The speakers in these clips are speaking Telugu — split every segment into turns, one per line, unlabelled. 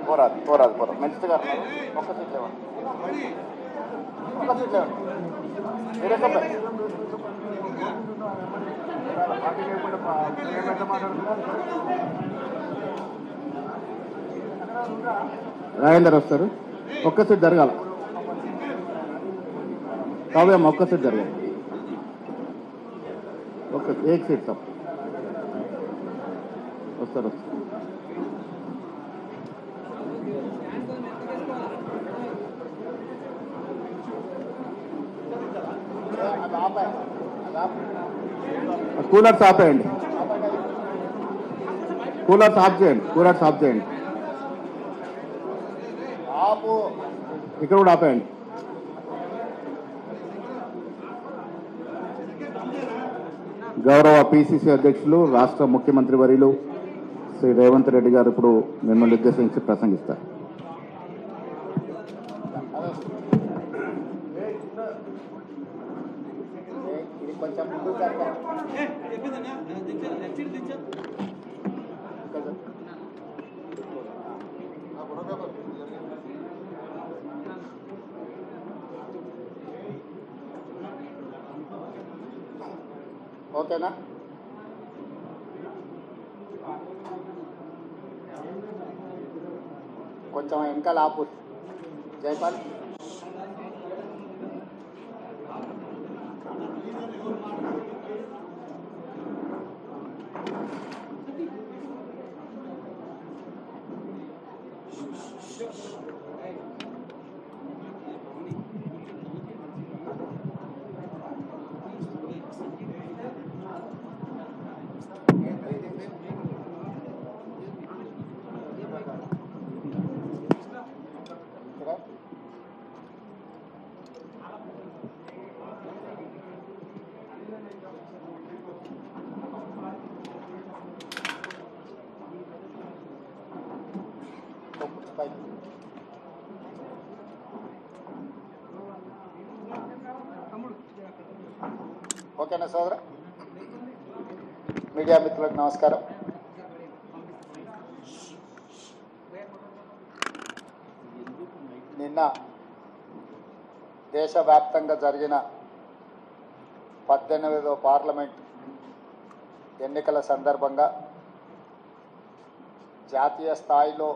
పోరాదు పోరాదు పోరాదు మెల్లిగా ఒక్క సీట్ లేవండి ఒక్క సీట్ లేవండి మీరే చెప్పండి రాజేందర్ వస్తారు ఒక్క సీట్ జరగాల కావ్యమ్మ ఒక్క సీట్ జరగాలి ఒక్క ఏక్ సీట్ తప్ప వస్తారు వస్తారు కూలర్స్ ఆపేయండి కూలర్స్ ఆఫ్ చేయండి కూలర్స్ ఆఫ్ చేయండి ఇక్కడ కూడా ఆపేయండి గౌరవ పిసిసి అధ్యక్షులు రాష్ట్ర ముఖ్యమంత్రి వర్యులు శ్రీ రేవంత్ రెడ్డి గారు ఇప్పుడు మిమ్మల్ని ఉద్దేశించి ప్రసంగిస్తారు. ఓకేనా కొంచెం వెనకాల ఆపు జైపాల్ ఓకేనా సోదర మీడియా మిత్రులకు నమస్కారం. నిన్న దేశవ్యాప్తంగా జరిగిన 18వ పార్లమెంట్ ఎన్నికల సందర్భంగా జాతీయ స్థాయిలో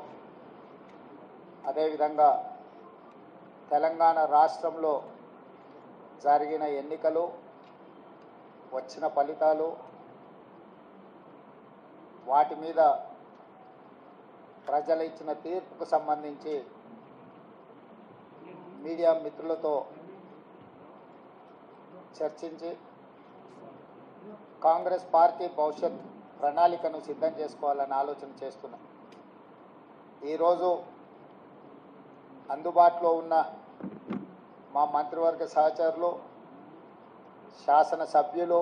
అదేవిధంగా తెలంగాణ రాష్ట్రంలో జరిగిన ఎన్నికలు వచ్చిన ఫలితాలు వాటి మీద ప్రజలు ఇచ్చిన తీర్పుకు సంబంధించి మీడియా మిత్రులతో చర్చించి కాంగ్రెస్ పార్టీ భవిష్యత్ ప్రణాళికను సిద్ధం చేసుకోవాలని ఆలోచన చేస్తున్నాం. ఈరోజు అందుబాటులో ఉన్న మా మంత్రివర్గ సహచరులు శాసనసభ్యులు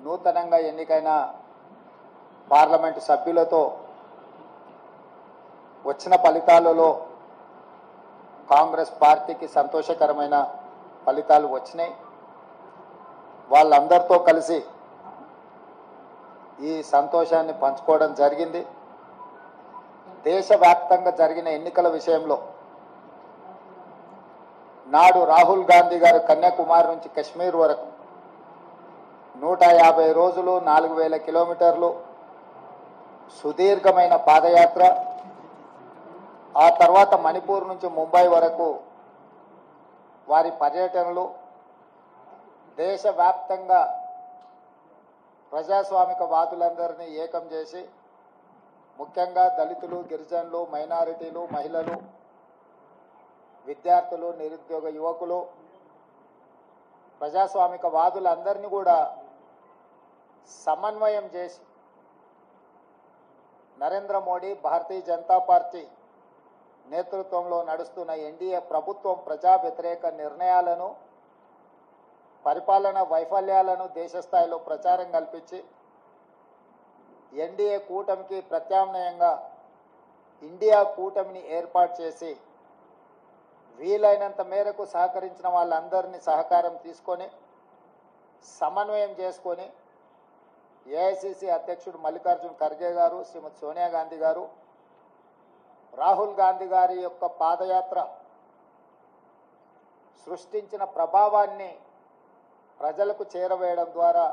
నూతనంగా ఎన్నికైన పార్లమెంటు సభ్యులతో వచ్చిన ఫలితాలలో కాంగ్రెస్ పార్టీకి సంతోషకరమైన ఫలితాలు వచ్చినాయి. వాళ్ళందరితో కలిసి ఈ సంతోషాన్ని పంచుకోవడం జరిగింది. దేశవ్యాప్తంగా జరిగిన ఎన్నికల విషయంలో నాడు రాహుల్ గాంధీ గారు కన్యాకుమారి నుంచి కశ్మీర్ వరకు 150 రోజులు 4000 కిలోమీటర్లు సుదీర్ఘమైన పాదయాత్ర, ఆ తర్వాత మణిపూర్ నుంచి ముంబై వరకు వారి పర్యటనలు దేశవ్యాప్తంగా ప్రజాస్వామిక వాదులందరినీ ఏకం చేసి ముఖ్యంగా దళితులు, గిరిజనులు, మైనారిటీలు, మహిళలు, విద్యార్థులు, నిరుద్యోగ యువకులు, ప్రజాస్వామిక వాదులందరినీ కూడా సమన్వయం చేసి నరేంద్ర మోడీ భారతీయ జనతా పార్టీ నేతృత్వంలో నడుస్తున్న ఎన్డీఏ ప్రభుత్వం ప్రజా వ్యతిరేక నిర్ణయాలను, పరిపాలన వైఫల్యాలను దేశ స్థాయిలో ప్రచారం కల్పించి ఎన్డీఏ కూటమికి ప్రత్యామ్నాయంగా ఇండియా కూటమిని ఏర్పాటు చేసి వీలైనంత మేరకు సహకరించిన వాళ్ళందరినీ సహకారం తీసుకొని సమన్వయం చేసుకొని ఏఐసిసి అధ్యక్షుడు మల్లికార్జున్ ఖర్గే గారు, శ్రీమతి సోనియా గాంధీ గారు,
రాహుల్ గాంధీ గారి యొక్క పాదయాత్ర సృష్టించిన ప్రభావాన్ని ప్రజలకు చేరవేయడం ద్వారా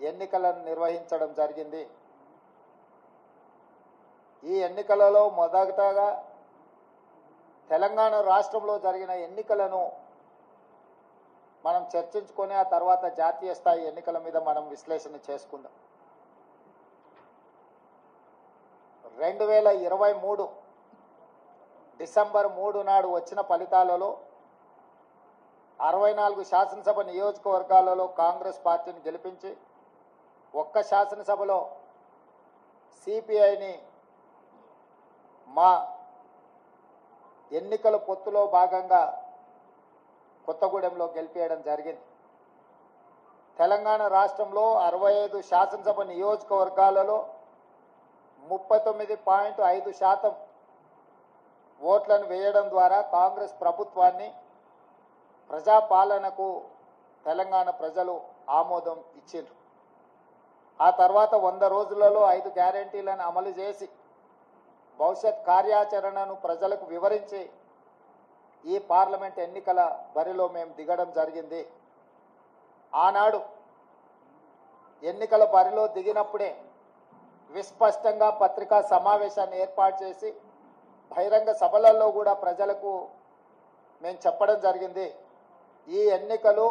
ఎన్నికలను నిర్వహించడం జరిగింది. ఈ ఎన్నికలలో మొదటగా తెలంగాణ రాష్ట్రంలో జరిగిన ఎన్నికలను మనం చర్చించుకొని ఆ తర్వాత జాతీయ స్థాయి ఎన్నికల మీద మనం విశ్లేషణ చేసుకుందాం. 2023 డిసెంబర్ 3 నాడు వచ్చిన ఫలితాలలో 64 శాసనసభ నియోజకవర్గాలలో కాంగ్రెస్ పార్టీని గెలిపించి ఒక్క శాసనసభలో సిపిఐని మా ఎన్నికల పొత్తులో భాగంగా కొత్తగూడెంలో గెలిపేయడం జరిగింది. తెలంగాణ రాష్ట్రంలో 65 శాసనసభ నియోజకవర్గాలలో 39.5% ఓట్లను వేయడం ద్వారా కాంగ్రెస్ ప్రభుత్వాన్ని ప్రజాపాలనకు తెలంగాణ ప్రజలు ఆమోదం ఇచ్చిండ్రు. ఆ తర్వాత 100 రోజులలో 5 గ్యారెంటీలను అమలు చేసి భవిష్యత్ కార్యాచరణను ప్రజలకు వివరించి ఈ పార్లమెంట్ ఎన్నికల బరిలో మేము దిగడం జరిగింది. ఆనాడు ఎన్నికల బరిలో దిగినప్పుడే విస్పష్టంగా పత్రికా సమావేశాన్ని ఏర్పాటు చేసి బహిరంగ సభలలో కూడా ప్రజలకు మేము చెప్పడం జరిగింది. ఈ ఎన్నికలు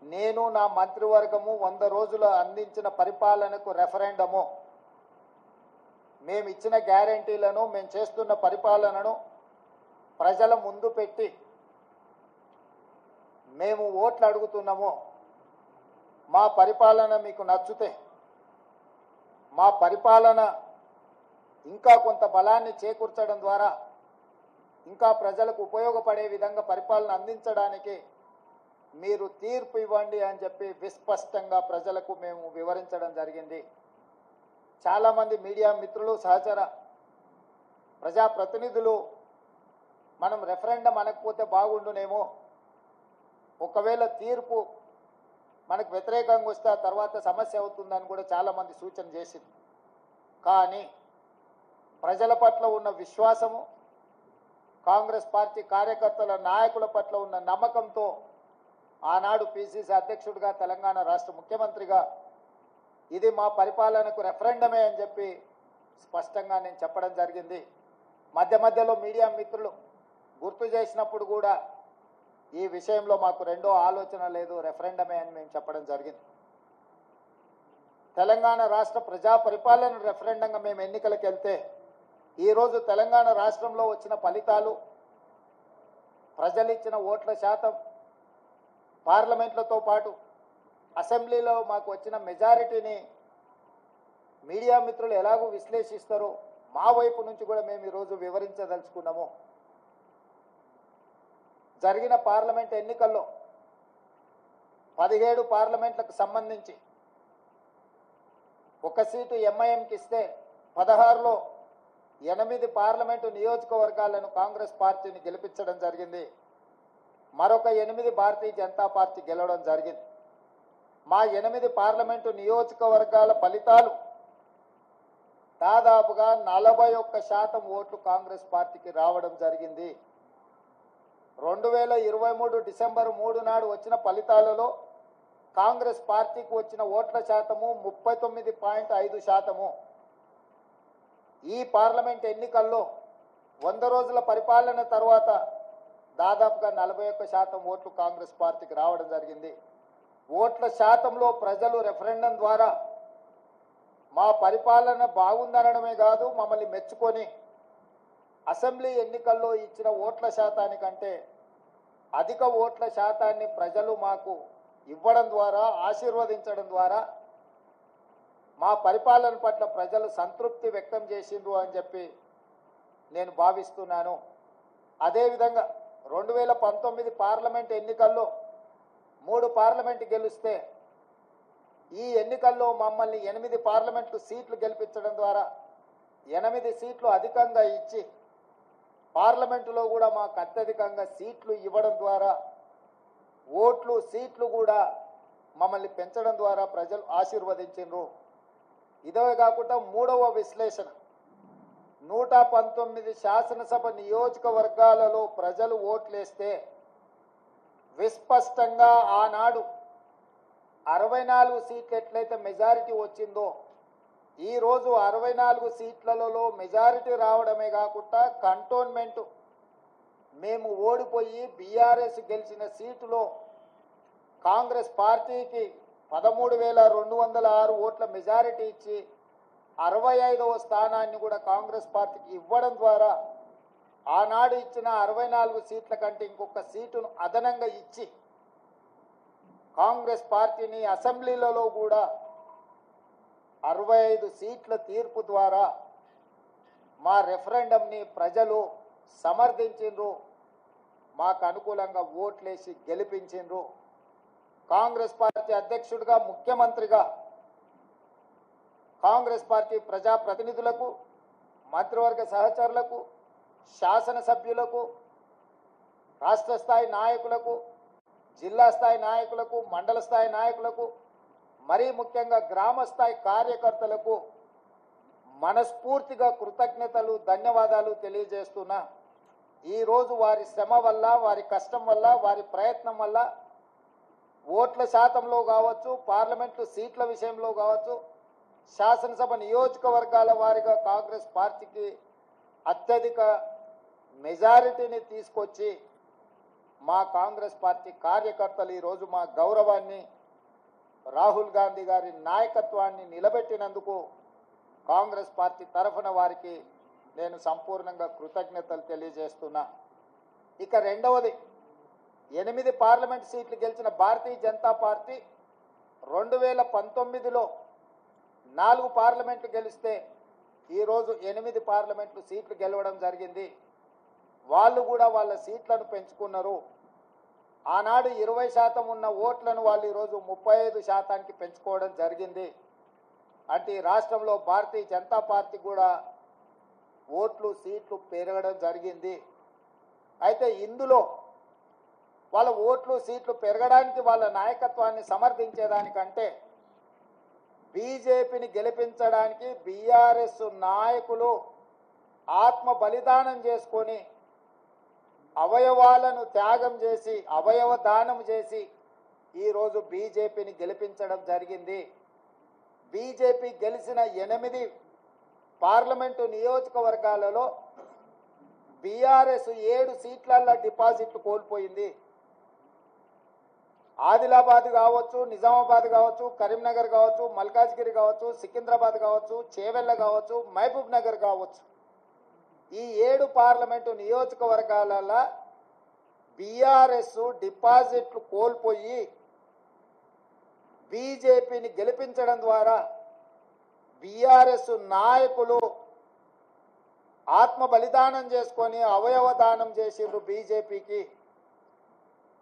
నేను నా మంత్రివర్గము 100 రోజులు అందించిన పరిపాలనకు రెఫరెండము. మేము ఇచ్చిన గ్యారెంటీలను మేము చేస్తున్న పరిపాలనను ప్రజల ముందు పెట్టి మేము ఓట్లు అడుగుతున్నాము. మా పరిపాలన మీకు నచ్చితే మా పరిపాలన ఇంకా కొంత బలాన్ని చేకూర్చడం ద్వారా ఇంకా ప్రజలకు ఉపయోగపడే విధంగా పరిపాలన అందించడానికి మీరు తీర్పు ఇవ్వండి అని చెప్పి విస్పష్టంగా ప్రజలకు మేము వివరించడం జరిగింది. చాలామంది మీడియా మిత్రులు, సహచర ప్రజాప్రతినిధులు మనం రెఫరెండం అనకపోతే బాగుండునేమో, ఒకవేళ తీర్పు మనకు వ్యతిరేకంగా వస్తే ఆ తర్వాత సమస్య అవుతుందని కూడా చాలామంది సూచన చేసింది. కానీ ప్రజల పట్ల ఉన్న విశ్వాసము, కాంగ్రెస్ పార్టీ కార్యకర్తల నాయకుల పట్ల ఉన్న నమ్మకంతో ఆనాడు పిసిసి అధ్యక్షుడిగా, తెలంగాణ రాష్ట్ర ముఖ్యమంత్రిగా ఇది మా పరిపాలనకు రెఫరెండమే అని చెప్పి స్పష్టంగా నేను చెప్పడం జరిగింది. మధ్య మధ్యలో మీడియా మిత్రులు గుర్తు చేసినప్పుడు కూడా ఈ విషయంలో మాకు రెండో ఆలోచన లేదు, రెఫరెండమే అని మేము చెప్పడం జరిగింది. తెలంగాణ రాష్ట్ర ప్రజా పరిపాలన రెఫరెండంగా మేము ఎన్నికలకు వెళ్తే ఈరోజు తెలంగాణ రాష్ట్రంలో వచ్చిన ఫలితాలు, ప్రజలు ఇచ్చిన ఓట్ల శాతం, పార్లమెంట్లతో పాటు అసెంబ్లీలో మాకు వచ్చిన మెజారిటీని మీడియా మిత్రులు ఎలాగూ విశ్లేషిస్తారో మా వైపు నుంచి కూడా మేము ఈరోజు వివరించదలుచుకున్నాము. జరిగిన పార్లమెంట్ ఎన్నికల్లో 17 పార్లమెంట్లకు సంబంధించి ఒక సీటు ఎంఐఎంకి ఇస్తే 16లో 8 పార్లమెంటు నియోజకవర్గాలను కాంగ్రెస్ పార్టీని గెలిపించడం జరిగింది. మరొక 8 భారతీయ జనతా పార్టీ గెలవడం జరిగింది. మా 8 పార్లమెంటు నియోజకవర్గాల ఫలితాలు దాదాపుగా 41% ఓట్లు కాంగ్రెస్ పార్టీకి రావడం జరిగింది. 2023 డిసెంబర్ 3 నాడు వచ్చిన ఫలితాలలో కాంగ్రెస్ పార్టీకి వచ్చిన ఓట్ల శాతము 39.5%. ఈ పార్లమెంట్ ఎన్నికల్లో 100 రోజుల పరిపాలన తర్వాత దాదాపుగా 41% ఓట్లు కాంగ్రెస్ పార్టీకి రావడం జరిగింది. ఓట్ల శాతంలో ప్రజలు రెఫరెండం ద్వారా మా పరిపాలన బాగుందనడమే కాదు, మమ్మల్ని మెచ్చుకొని అసెంబ్లీ ఎన్నికల్లో ఇచ్చిన ఓట్ల శాతానికంటే అధిక ఓట్ల శాతాన్ని ప్రజలు మాకు ఇవ్వడం ద్వారా, ఆశీర్వదించడం ద్వారా మా పరిపాలన పట్ల ప్రజలు సంతృప్తి వ్యక్తం చేసిండ్రు అని చెప్పి నేను భావిస్తున్నాను. అదేవిధంగా 2019 పార్లమెంట్ ఎన్నికల్లో 3 పార్లమెంట్ గెలిస్తే ఈ ఎన్నికల్లో మమ్మల్ని 8 పార్లమెంటు సీట్లు గెలిపించడం ద్వారా 8 సీట్లు అధికంగా ఇచ్చి పార్లమెంటులో కూడా మాకు అత్యధికంగా సీట్లు ఇవ్వడం ద్వారా ఓట్లు, సీట్లు కూడా మమ్మల్ని పెంచడం ద్వారా ప్రజలు ఆశీర్వదించారు. ఇదే కాకుండా మూడవ విశ్లేషణ, 119 శాసనసభ నియోజకవర్గాలలో ప్రజలు ఓట్లేస్తే విస్పష్టంగా ఆనాడు 64 సీట్లు ఎట్లయితే మెజారిటీ వచ్చిందో ఈరోజు 64 సీట్లలో మెజారిటీ రావడమే కాకుండా కంటోన్మెంట్ మేము ఓడిపోయి బీఆర్ఎస్ గెలిచిన సీటులో కాంగ్రెస్ పార్టీకి 13,206 ఓట్ల మెజారిటీ ఇచ్చి 65వ స్థానాన్ని కూడా కాంగ్రెస్ పార్టీకి ఇవ్వడం ద్వారా ఆనాడు ఇచ్చిన 64 సీట్ల కంటే ఇంకొక సీటును అదనంగా ఇచ్చి కాంగ్రెస్ పార్టీని అసెంబ్లీలలో కూడా 65 సీట్ల తీర్పు ద్వారా మా రెఫరెండంని ప్రజలు సమర్థించిండ్రు, మాకు అనుకూలంగా ఓట్లేసి గెలిపించిండ్రు. కాంగ్రెస్ పార్టీ అధ్యక్షుడిగా, ముఖ్యమంత్రిగా కాంగ్రెస్ పార్టీ ప్రజాప్రతినిధులకు, మంత్రివర్గ సహచరులకు, శాసనసభ్యులకు, రాష్ట్ర స్థాయి నాయకులకు, జిల్లా స్థాయి నాయకులకు, మండల స్థాయి నాయకులకు, మరీ ముఖ్యంగా గ్రామ స్థాయి కార్యకర్తలకు మనస్ఫూర్తిగా కృతజ్ఞతలు, ధన్యవాదాలు తెలియజేస్తున్నా. ఈరోజు వారి శ్రమ వల్ల, వారి కష్టం వల్ల, వారి ప్రయత్నం వల్ల ఓట్ల శాతంలో కావచ్చు, పార్లమెంటు సీట్ల విషయంలో కావచ్చు, శాసనసభ నియోజకవర్గాల వారిగా కాంగ్రెస్ పార్టీకి అత్యధిక మెజారిటీని తీసుకొచ్చి మా కాంగ్రెస్ పార్టీ కార్యకర్తలు ఈరోజు మా గౌరవాన్ని, రాహుల్ గాంధీ గారి నాయకత్వాన్ని నిలబెట్టినందుకు కాంగ్రెస్ పార్టీ తరఫున వారికి నేను సంపూర్ణంగా కృతజ్ఞతలు తెలియజేస్తున్నా. ఇక రెండవది, 8 పార్లమెంట్ సీట్లు గెలిచిన భారతీయ జనతా పార్టీ 2019లో 4 పార్లమెంట్లు గెలిస్తే ఈరోజు 8 పార్లమెంట్లు సీట్లు గెలవడం జరిగింది. వాళ్ళు కూడా వాళ్ళ సీట్లను పెంచుకున్నారు. ఆనాడు 20% ఉన్న ఓట్లను వాళ్ళు ఈరోజు 35%కి పెంచుకోవడం జరిగింది. అంటే ఈ రాష్ట్రంలో భారతీయ జనతా పార్టీ కూడా ఓట్లు, సీట్లు పెరగడం జరిగింది. అయితే ఇందులో వాళ్ళ ఓట్లు, సీట్లు పెరగడానికి వాళ్ళ నాయకత్వాన్ని సమర్థించేదానికంటే బీజేపీని గెలిపించడానికి బీఆర్ఎస్ నాయకులు ఆత్మ బలిదానం చేసుకొని అవయవాలను త్యాగం చేసి, అవయవ దానం చేసి ఈరోజు బీజేపీని గెలిపించడం జరిగింది. బీజేపీ గెలిచిన 8 పార్లమెంటు నియోజకవర్గాలలో బీఆర్ఎస్ 7 సీట్లల్లో డిపాజిట్లు కోల్పోయింది. ఆదిలాబాద్ కావచ్చు, నిజామాబాద్ కావచ్చు, కరీంనగర్ కావచ్చు, మల్కాజ్గిరి కావచ్చు, సికింద్రాబాద్ కావచ్చు, చేవెళ్ళ కావచ్చు, మహబూబ్ నగర్ కావచ్చు, ఈ 7 పార్లమెంటు నియోజకవర్గాలలో బీఆర్ఎస్ డిపాజిట్లు కోల్పోయి బీజేపీని గెలిపించడం ద్వారా బీఆర్ఎస్ నాయకులు ఆత్మ బలిదానం చేసుకొని అవయవ దానం చేసిండ్రు బీజేపీకి.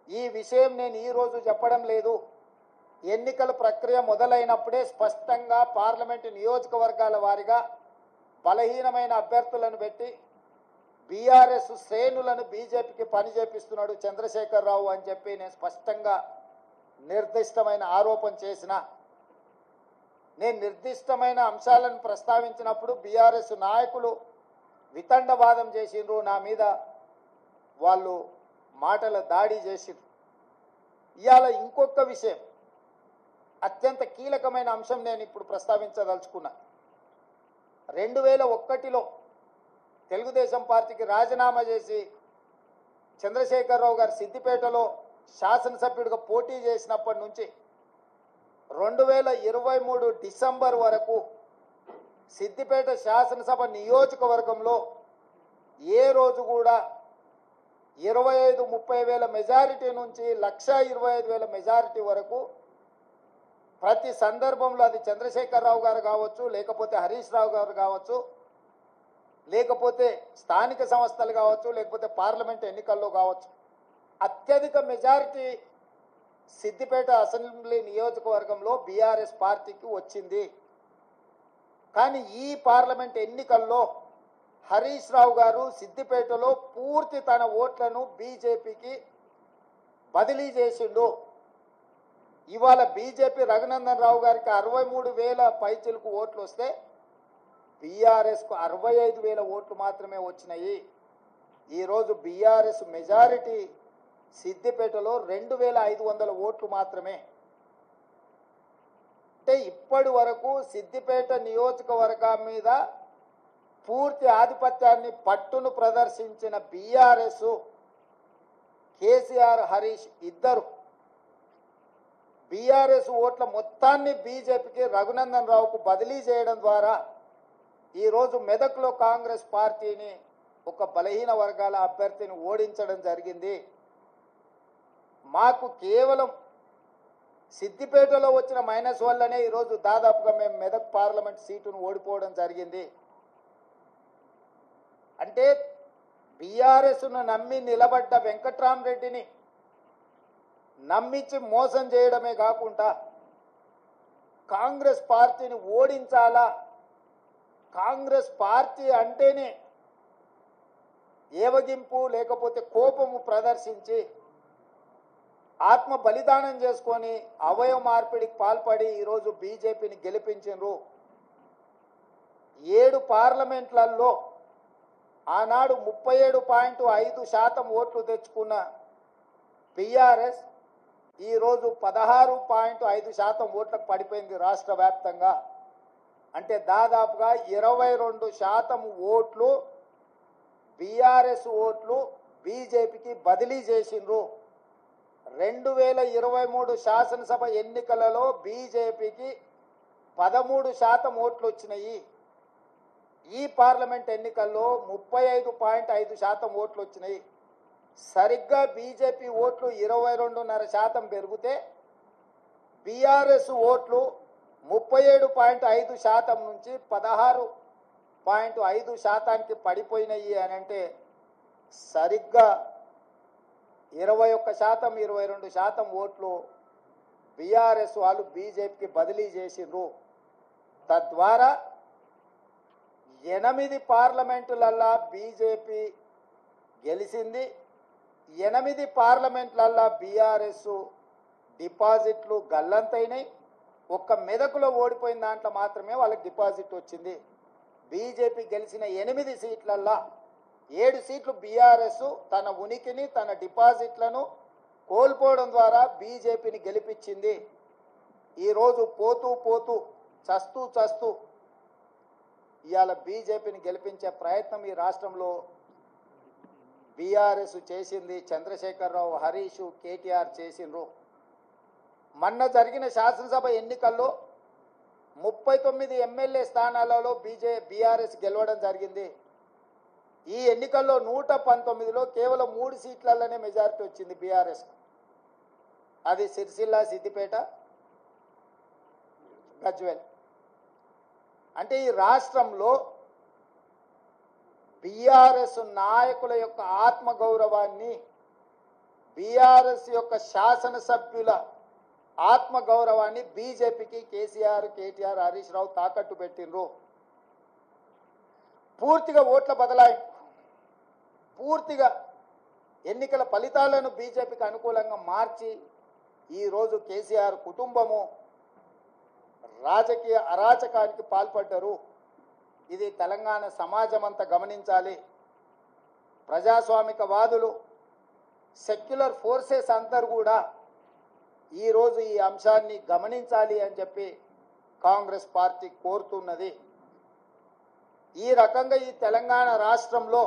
ఈ విషయం నేను ఈరోజు చెప్పడం లేదు. ఎన్నికల ప్రక్రియ మొదలైనప్పుడే స్పష్టంగా పార్లమెంటు నియోజకవర్గాల వారిగా బలహీనమైన అభ్యర్థులను పెట్టి బీఆర్ఎస్ శ్రేణులను బీజేపీకి పని చేపిస్తున్నాడు చంద్రశేఖరరావు అని చెప్పి నేను స్పష్టంగా నిర్దిష్టమైన ఆరోపణ చేసిన. నేను నిర్దిష్టమైన అంశాలను ప్రస్తావించినప్పుడు బీఆర్ఎస్ నాయకులు వితండవాదం చేసిండ్రు, నా మీద వాళ్ళు మాటల దాడి చేసిండ్రు. ఇవాళ ఇంకొక విషయం, అత్యంత కీలకమైన అంశం నేను ఇప్పుడు ప్రస్తావించదలుచుకున్నా. 2001లో తెలుగుదేశం పార్టీకి రాజీనామా చేసి చంద్రశేఖరరావు గారు సిద్దిపేటలో శాసనసభ్యుడిగా పోటీ చేసినప్పటి నుంచి 2023 డిసెంబర్ వరకు సిద్దిపేట శాసనసభ నియోజకవర్గంలో ఏ రోజు కూడా 25-30 వేల మెజారిటీ నుంచి 1,25,000 మెజారిటీ వరకు ప్రతి సందర్భంలో అది చంద్రశేఖరరావు గారు కావచ్చు, లేకపోతే హరీష్ రావు గారు కావచ్చు, లేకపోతే స్థానిక సంస్థలు కావచ్చు, లేకపోతే పార్లమెంట్ ఎన్నికల్లో కావచ్చు, అత్యధిక మెజారిటీ సిద్దిపేట అసెంబ్లీ నియోజకవర్గంలో బీఆర్ఎస్ పార్టీకి వచ్చింది. కానీ ఈ పార్లమెంట్ ఎన్నికల్లో హరీష్ రావు గారు సిద్దిపేటలో పూర్తి తన ఓట్లను బీజేపీకి బదిలీ చేసిండు. ఇవాళ బీజేపీ రఘునందన్ రావు గారికి 63,000 పైచిలకు ఓట్లు వస్తే బీఆర్ఎస్కు 65,000 ఓట్లు మాత్రమే వచ్చినాయి. ఈరోజు బీఆర్ఎస్ మెజారిటీ సిద్దిపేటలో 2,500 ఓట్లు మాత్రమే. అంటే ఇప్పటి వరకు సిద్దిపేట నియోజకవర్గం మీద పూర్తి ఆధిపత్యాన్ని పట్టును ప్రదర్శించిన బీఆర్ఎస్, కేసీఆర్, హరీష్ ఇద్దరు బీఆర్ఎస్ ఓట్ల మొత్తాన్ని బీజేపీకి, రఘునందన్ రావుకు బదిలీ చేయడం ద్వారా ఈరోజు మెదక్లో కాంగ్రెస్ పార్టీని, ఒక బలహీన వర్గాల అభ్యర్థిని ఓడించడం జరిగింది. మాకు కేవలం సిద్దిపేటలో వచ్చిన మైనస్ వల్లనే ఈరోజు దాదాపుగా మేము మెదక్ పార్లమెంట్ సీటును ఓడిపోవడం జరిగింది. అంటే బీఆర్ఎస్ను నమ్మి నిలబడ్డ వెంకట్రామరెడ్డిని నమ్మించి మోసం చేయడమే కాకుండా కాంగ్రెస్ పార్టీని ఓడించాలా, కాంగ్రెస్ పార్టీ అంటేనే ఏవగింపు లేకపోతే కోపము ప్రదర్శించి ఆత్మ బలిదానం చేసుకొని అవయవ మార్పిడికి పాల్పడి ఈరోజు బీజేపీని గెలిపించారు. 7 పార్లమెంట్లలో ఆనాడు 37.5% ఓట్లు తెచ్చుకున్న బీఆర్ఎస్ ఈరోజు 16.5% ఓట్లకు పడిపోయింది రాష్ట్ర వ్యాప్తంగా. అంటే దాదాపుగా 22% ఓట్లు బీఆర్ఎస్ ఓట్లు బీజేపీకి బదిలీ చేసిండ్రు. 2023 శాసనసభ ఎన్నికలలో బీజేపీకి 13% ఓట్లు వచ్చినాయి. ఈ పార్లమెంట్ ఎన్నికల్లో 35.5% ఓట్లు వచ్చినాయి. సరిగ్గా బీజేపీ ఓట్లు 22.5% పెరిగితే బీఆర్ఎస్ ఓట్లు 37.5% నుంచి 16.5%కి పడిపోయినాయి అని అంటే సరిగ్గా 21%, 22% ఓట్లు బీఆర్ఎస్ వాళ్ళు బీజేపీకి బదిలీ చేసిండ్రు. తద్వారా 8 పార్లమెంటులల్లా బీజేపీ గెలిచింది. 8 పార్లమెంట్లల్లా బీఆర్ఎస్ డిపాజిట్లు గల్లంతైనాయి. ఒక్క మెదకులో ఓడిపోయిన దాంట్లో మాత్రమే వాళ్ళకి డిపాజిట్ వచ్చింది. బీజేపీ గెలిచిన 8 సీట్లల్లా 7 సీట్లు బీఆర్ఎస్ తన ఉనికిని, తన డిపాజిట్లను కోల్పోవడం ద్వారా బీజేపీని గెలిపించింది. ఈరోజు పోతూ పోతూ చస్తూ చస్తూ ఇవాళ బీజేపీని గెలిపించే ప్రయత్నం ఈ రాష్ట్రంలో బీఆర్ఎస్ చేసింది. చంద్రశేఖరరావు, హరీష్, కేటీఆర్ చేసిండ్రు. మొన్న జరిగిన శాసనసభ ఎన్నికల్లో 39 ఎమ్మెల్యే స్థానాలలో బీఆర్ఎస్ గెలవడం జరిగింది. ఈ ఎన్నికల్లో 119లో కేవలం 3 సీట్లలోనే మెజారిటీ వచ్చింది బీఆర్ఎస్. అది సిరిసిల్ల, సిద్దిపేట, గజ్వేల్. అంటే ఈ రాష్ట్రంలో బీఆర్ఎస్ నాయకుల యొక్క ఆత్మగౌరవాన్ని, బీఆర్ఎస్ యొక్క శాసనసభ్యుల ఆత్మగౌరవాన్ని బీజేపీకి కేసీఆర్, కేటీఆర్, హరీష్ రావు తాకట్టు పెట్టిండ్రు. పూర్తిగా ఓట్ల బదలాయింపు, పూర్తిగా ఎన్నికల ఫలితాలను బీజేపీకి అనుకూలంగా మార్చి ఈరోజు కేసీఆర్ కుటుంబము రాజకీయ అరాచకానికి పాల్పడ్డారు. ఇది తెలంగాణ సమాజం అంతా గమనించాలి. ప్రజాస్వామికవాదులు, సెక్యులర్ ఫోర్సెస్ అందరూ కూడా ఈరోజు ఈ అంశాన్ని గమనించాలి అని చెప్పి కాంగ్రెస్ పార్టీ కోరుతున్నది. ఈ రకంగా ఈ తెలంగాణ రాష్ట్రంలో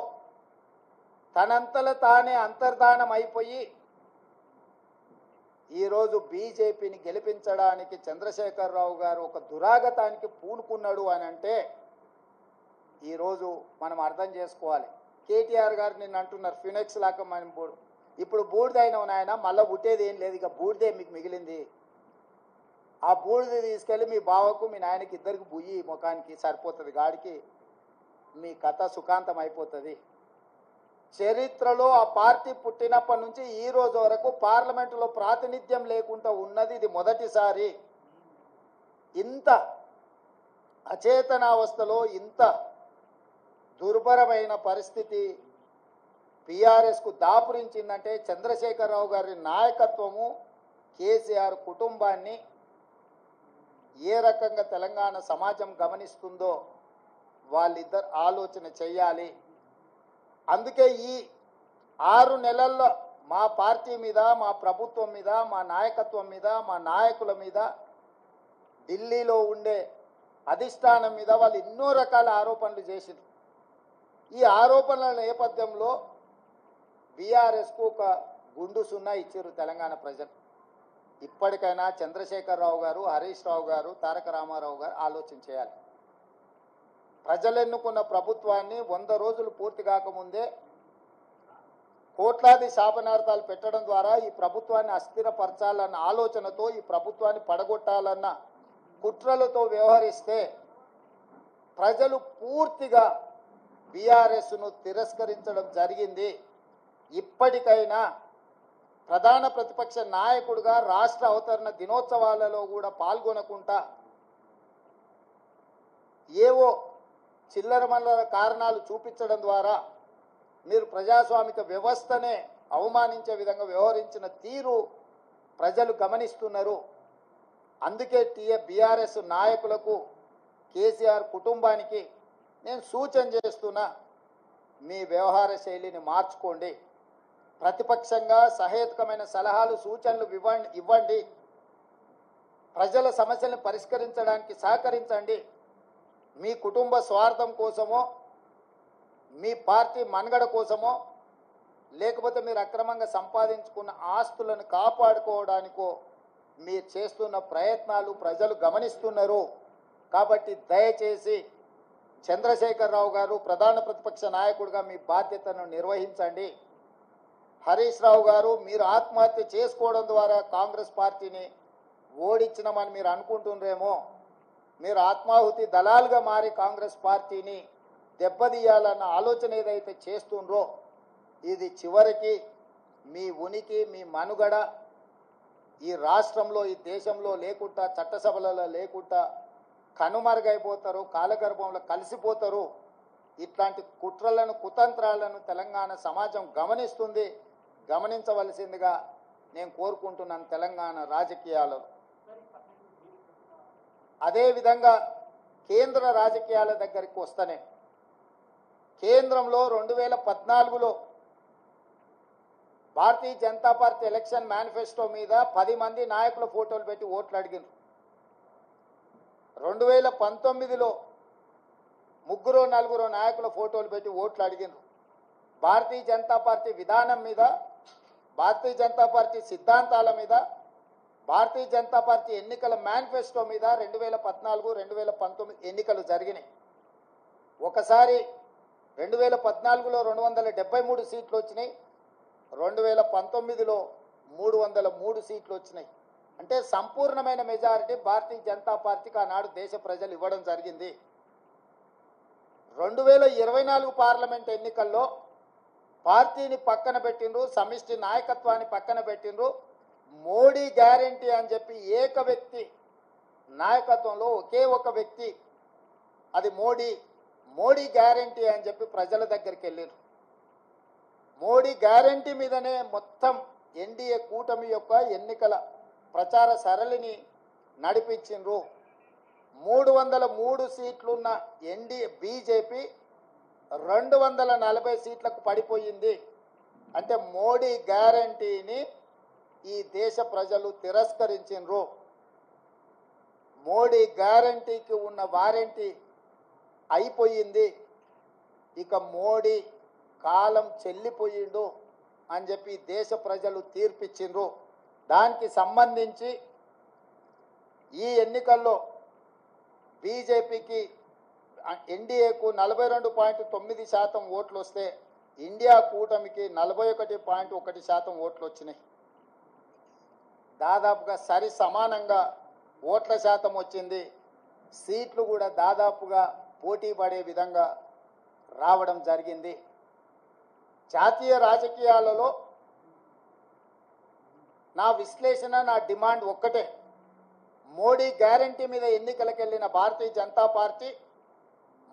తనంతల తానే అంతర్ధానం అయిపోయి ఈరోజు బీజేపీని గెలిపించడానికి చంద్రశేఖరరావు గారు ఒక దురాగతానికి పూనుకున్నాడు అని అంటే ఈరోజు మనం అర్థం చేసుకోవాలి. కేటీఆర్ గారు నిన్న అంటున్నారు ఫినెక్స్ లాగా మనం ఇప్పుడు బూడిదైన నాయన మళ్ళీ పుట్టేది ఏం లేదు, ఇక బూడిదే మీకు మిగిలింది. ఆ బూడిద తీసుకెళ్ళి మీ బావకు, మీ నాయనకి ఇద్దరికి బుయ్యి ముఖానికి సరిపోతుంది, గాడికి మీ కథ సుఖాంతం అయిపోతుంది. చరిత్రలో ఆ పార్టీ పుట్టినప్పటి నుంచి ఈ రోజు వరకు పార్లమెంటులో ప్రాతినిధ్యం లేకుండా ఉన్నది ఇది మొదటిసారి. ఇంత అచేతనావస్థలో, ఇంత దుర్భరమైన పరిస్థితి బీఆర్ఎస్కు దాపురించిందంటే చంద్రశేఖరరావు గారి నాయకత్వము, కేసీఆర్ కుటుంబాన్ని ఏ రకంగా తెలంగాణ సమాజం గమనిస్తుందో వాళ్ళిద్దరు ఆలోచన చెయ్యాలి. అందుకే ఈ 6 నెలల్లో మా పార్టీ మీద, మా ప్రభుత్వం మీద, మా నాయకత్వం మీద, మా నాయకుల మీద, ఢిల్లీలో ఉండే అధిష్టానం మీద వాళ్ళు ఎన్నో రకాల ఆరోపణలు చేసిండ్రు. ఈ ఆరోపణల నేపథ్యంలో బీఆర్ఎస్కు ఒక గుండు సున్నా ఇచ్చారు తెలంగాణ ప్రజలు. ఇప్పటికైనా చంద్రశేఖరరావు గారు, హరీష్ రావు గారు, తారక రామారావు గారు ఆలోచన చేయాలి. ప్రజలు ఎన్నుకున్న ప్రభుత్వాన్ని 100 రోజులు పూర్తి కాకముందే కోట్లాది శాపనార్థాలు పెట్టడం ద్వారా ఈ ప్రభుత్వాన్ని అస్థిరపరచాలన్న ఆలోచనతో, ఈ ప్రభుత్వాన్ని పడగొట్టాలన్న కుట్రలతో వ్యవహరిస్తే ప్రజలు పూర్తిగా బీఆర్ఎస్ను తిరస్కరించడం జరిగింది. ఇప్పటికైనా ప్రధాన ప్రతిపక్ష నాయకుడిగా రాష్ట్ర అవతరణ దినోత్సవాలలో కూడా పాల్గొనకుండా ఏవో చిల్లరమల్లర కారణాలు చూపించడం ద్వారా మీరు ప్రజాస్వామిక వ్యవస్థనే అవమానించే విధంగా వ్యవహరించిన తీరు ప్రజలు గమనిస్తున్నారు. అందుకే బీఆర్ఎస్ నాయకులకు, కేసీఆర్ కుటుంబానికి నేను సూచన చేస్తున్నా, మీ వ్యవహార శైలిని మార్చుకోండి. ప్రతిపక్షంగా సహేతుకమైన సలహాలు, సూచనలు ఇవ్వండి. ప్రజల సమస్యలను పరిష్కరించడానికి సహకరించండి. మీ కుటుంబ స్వార్థం కోసమో, మీ పార్టీ మనుగడ కోసమో, లేకపోతే మీరు అక్రమంగా సంపాదించుకున్న ఆస్తులను కాపాడుకోవడానికో మీరు చేస్తున్న ప్రయత్నాలు ప్రజలు గమనిస్తున్నారు. కాబట్టి దయచేసి చంద్రశేఖరరావు గారు ప్రధాన ప్రతిపక్ష నాయకుడిగా మీ బాధ్యతను నిర్వహించండి. హరీష్ రావు గారు, మీరు ఆత్మహత్య చేసుకోవడం ద్వారా కాంగ్రెస్ పార్టీని ఓడించినామని మీరు అనుకుంటున్నారేమో. మీరు ఆత్మాహుతి దళాలుగా మారి కాంగ్రెస్ పార్టీని దెబ్బతీయాలన్న ఆలోచన ఏదైతే చేస్తుండ్రో, ఇది చివరికి మీ ఉనికి, మీ మనుగడ ఈ రాష్ట్రంలో, ఈ దేశంలో లేకుండా, చట్టసభలలో లేకుండా కనుమరుగైపోతారు, కాలగర్భంలో కలిసిపోతారు. ఇట్లాంటి కుట్రలను, కుతంత్రాలను తెలంగాణ సమాజం గమనిస్తుంది. గమనించవలసిందిగా నేను కోరుకుంటున్నాను తెలంగాణ రాజకీయాలలో. అదేవిధంగా కేంద్ర రాజకీయాల దగ్గరికి వస్తేనే, కేంద్రంలో 2014లో Bharatiya Janata party election manifesto మీద 10 మంది నాయకుల ఫోటోలు పెట్టి ఓట్లు అడిగినారు. 2019లో 3-4 నాయకుల ఫోటోలు పెట్టి ఓట్లు అడిగినారు. భారతీయ జనతా పార్టీ విధానం మీద, భారతీయ జనతా పార్టీ సిద్ధాంతాల మీద, భారతీయ జనతా పార్టీ ఎన్నికల మేనిఫెస్టో మీద 2014, 2019 ఎన్నికలు జరిగినాయి. ఒకసారి 2014లో 273 సీట్లు వచ్చినాయి, 2019లో 303 సీట్లు వచ్చినాయి. అంటే సంపూర్ణమైన మెజారిటీ భారతీయ జనతా పార్టీకి ఆనాడు దేశ ప్రజలు ఇవ్వడం జరిగింది. 2024 పార్లమెంట్ ఎన్నికల్లో పార్టీని పక్కన పెట్టిండ్రు, సమిష్టి నాయకత్వాన్ని పక్కన పెట్టిండ్రు. మోడీ గ్యారంటీ అని చెప్పి ఏక వ్యక్తి నాయకత్వంలో ఒకే ఒక వ్యక్తి, అది మోడీ గ్యారంటీ అని చెప్పి ప్రజల దగ్గరికి వెళ్ళారు. మోడీ గ్యారంటీ మీదనే మొత్తం ఎన్డీఏ కూటమి యొక్క ఎన్నికల ప్రచార సరళిని నడిపించిండ్రు. 303 సీట్లున్న బీజేపీ 240 సీట్లకు పడిపోయింది. అంటే మోడీ గ్యారంటీని ఈ దేశ ప్రజలు తిరస్కరించిండ్రు. మోడీ గ్యారంటీకి ఉన్న వారంటీ అయిపోయింది. ఇక మోడీ కాలం చెల్లిపోయిండు అని చెప్పి దేశ ప్రజలు తీర్పిచ్చిండ్రు. దానికి సంబంధించి ఈ ఎన్నికల్లో బీజేపీకి, ఎన్డీఏకు 42.9% ఓట్లు వస్తే ఇండియా కూటమికి 41.1% ఓట్లు వచ్చినాయి. దాదాపుగా సరి సమానంగా ఓట్ల శాతం వచ్చింది. సీట్లు కూడా దాదాపుగా పోటీ పడే విధంగా రావడం జరిగింది. జాతీయ రాజకీయాలలో నా విశ్లేషణ, నా డిమాండ్ ఒక్కటే. మోడీ గ్యారంటీ మీద ఎన్నికలకు వెళ్ళిన భారతీయ జనతా పార్టీ